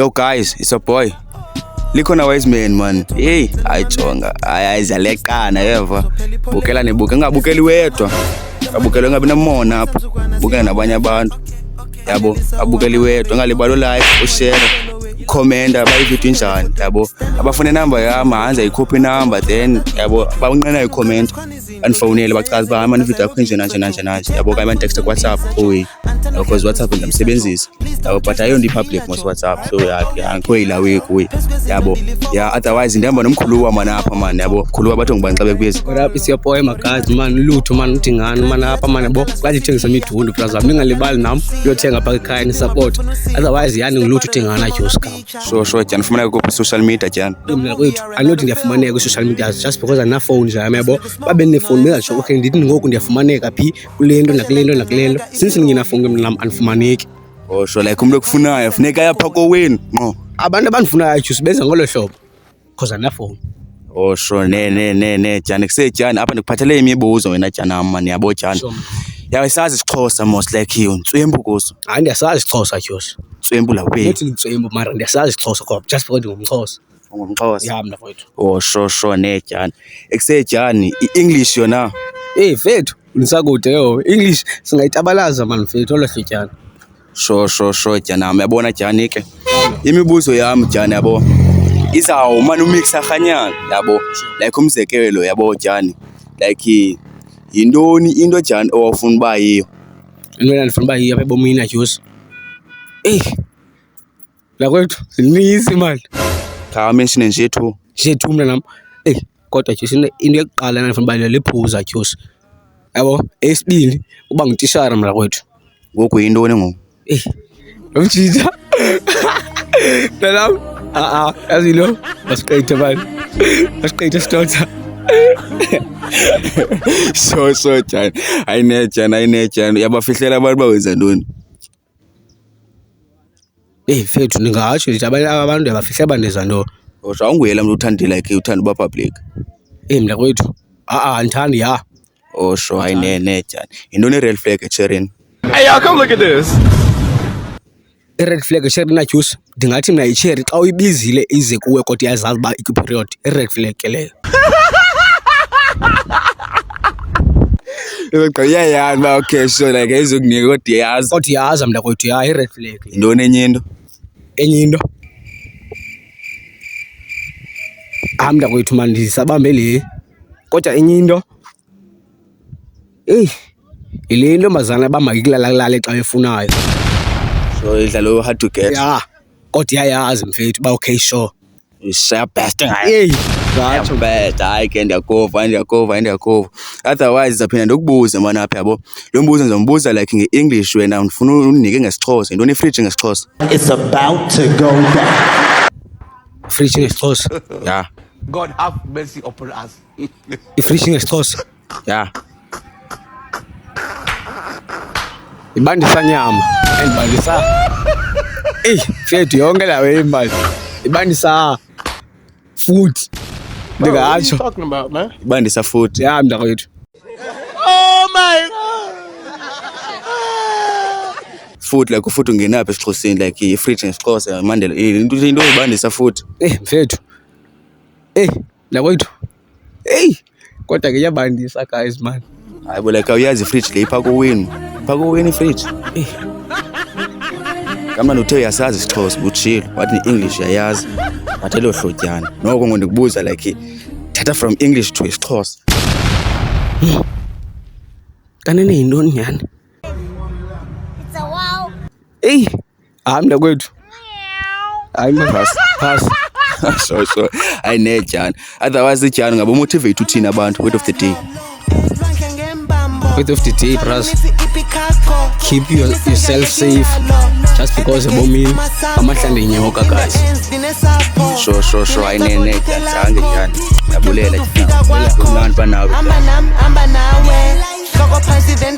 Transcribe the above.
Yo guys, it's a boy. Likhona wise man. Hey, ayijonga. Ayizalekana yeva. Bukela nebuke ngabukeli wedwa. Abukele ngabe namona apha. Bukela nabanye abantu. Yabo, abukeli wedwa ngalibalo like, ushare, comment abayividiyo njani, yabo. Abafuna inamba yami, hanza ikhophi number then yabo, bawunqena i-comment. Andifonele bachaza ba ama video akho nje. Yabo ka text ku WhatsApp kuyi. Because WhatsApp ngiyamsebenzisa. Yabo but ayonto i-public mos WhatsApp. So angikho ilawe kuyi. Yabo. Yeah, otherwise ndihamba nomkhuluwa man apha man, yabo. Khuluwa bathi ngibanxa bekubiza. What up, it's your boy Magazi man, lutho man uthi ngani man apha man yabo. Kathi thengisa imidundo plus ngingalibali nami uyothenga phaka ekhaya ni support. Otherwise yani ngilutho uthi ngana Joe Scam. Sure jana fumaneka ku social media jana. Mina kwethu anothi ndiyafumaneka ku social media just because ana phone nje yabo. Babe ne phone bengasho okay ndithi ngoku ndiyafumaneka phi kulento nakulento. Since ngina phone nami anifumaneki. Oh sure like umuntu okufunayo funeka yapha kowenu. No. Abantu abandifunayo Joe benza ngolo hlobo. Because ana phone. Oh sure ne jana kusejana apha ndikuphathele imibuzo wena jana man yabo jana. Yawasazi isiXhosa most like you ntswembu kuso. Hayi ndiyasazi isiXhosa Joe. Ntswembu la wethu. Uthi ntswembu mara ndiyasazi isiXhosa kodwa just because ngumXhosa. UngumXhosa. Yeah mna mfowethu. Oh sure ne jana. Ekusejani iEnglish yona. Hey mfethu unisakude yo English singayitabalaza man mfethu olohlityana. Sure jana uyabona jani ke. Imibuzo yami jani yabo. Izawo man umixa khanyana yabo. Like umzekelo yabo jani. Like yintoni into jani owafuna uba yiyo? Into endifuna uba yiyo apha ebomini Joe. La kwethu zinisi man. Cha mention nje two. Nje two mna nami. Kodwa Joe into yokuqala endifuna uba liphuza Joe. Yabo esibili uba ngutishara mna kwethu. Ngoku yintoni ngoku? Umjija. Dalam. Yazi lo. Basiqedwe man. Basiqedwe stotha. So jani. Ayine jani. Yabafihlela abantu bawenza ntoni? Mfethu ningatsho lithi abantu yabafihlela bandenza ntoni? Kodwa awunguyela umuntu uthanda like uthanda uba public. Mna kwethu. Andithandi ya. Oh sure ayine jani. Yintoni red flag eCherini? Hey y'all, come look at this. I-red flag eCherini na Joe. Ndingathi mina iCherry xa uyibizile ize kuwe kodwa iyazazi uba ikwi-period. I-red flag ke leyo. Yazi ba okay so like ayizokunika kodwa yazi. Kodwa yaza mna kwethu ya i-red flag. Yintoni enye into? Enye into. Mna kwethu man ndisabambe le. Kodwa enye into. Ile ntombazana bamayikulala xa efunayo. So idlalo hard to get. Yeah. Kodwa yazi mfethu ba okay sure. Is best ngayo. Ngatsho best hayi ke ndiyakova. Otherwise zaphinda ndokubuza man apha yabo. Lo mbuzo ngizombuza like ngeEnglish wena ufuna unike ngesiXhosa. Yintoni ifridge ngesiXhosa? It's about to go down. Fridge ngesiXhosa. Yeah. God have mercy upon us. Ifridge ngesiXhosa. Yeah. Ibandisa nyama endibandisa. Mfethu yonke lawe imali. Ibandisa food. What are you Ndingatsho. talking about, man? Ibandisa futhi. Yeah mna kwethu. Oh my God. Futhi like ufuthi ungenaphi esiXhoseni like ifridge ngesiXhosa Mandela. Into ibandisa futhi. Mfethu. La kwethu. Kodwa ke yabandisa guys man. Hayi bo like awuyazi ifridge le ipha kowenu. Ipha kowenu ifridge. Kamna uthe uyasazi isiXhosa utshilo wathi neEnglish uyayazi. Wathi lo hlotyana. Noko ngondikubuza like thatha from English to isiXhosa. Kanene yintoni nyani? It's a wow. Mna kwethu. Hayi man pass. So ayine jani. Otherwise ijani ngabo motivate uthina abantu word of the day. Word of the day bros. Keep yourself safe. Just because ebomini amahlande inyoka guys. Sure ayine jani jani. Yabulela jina. Kulanda banawe. Amba nawe. Hloko phansi then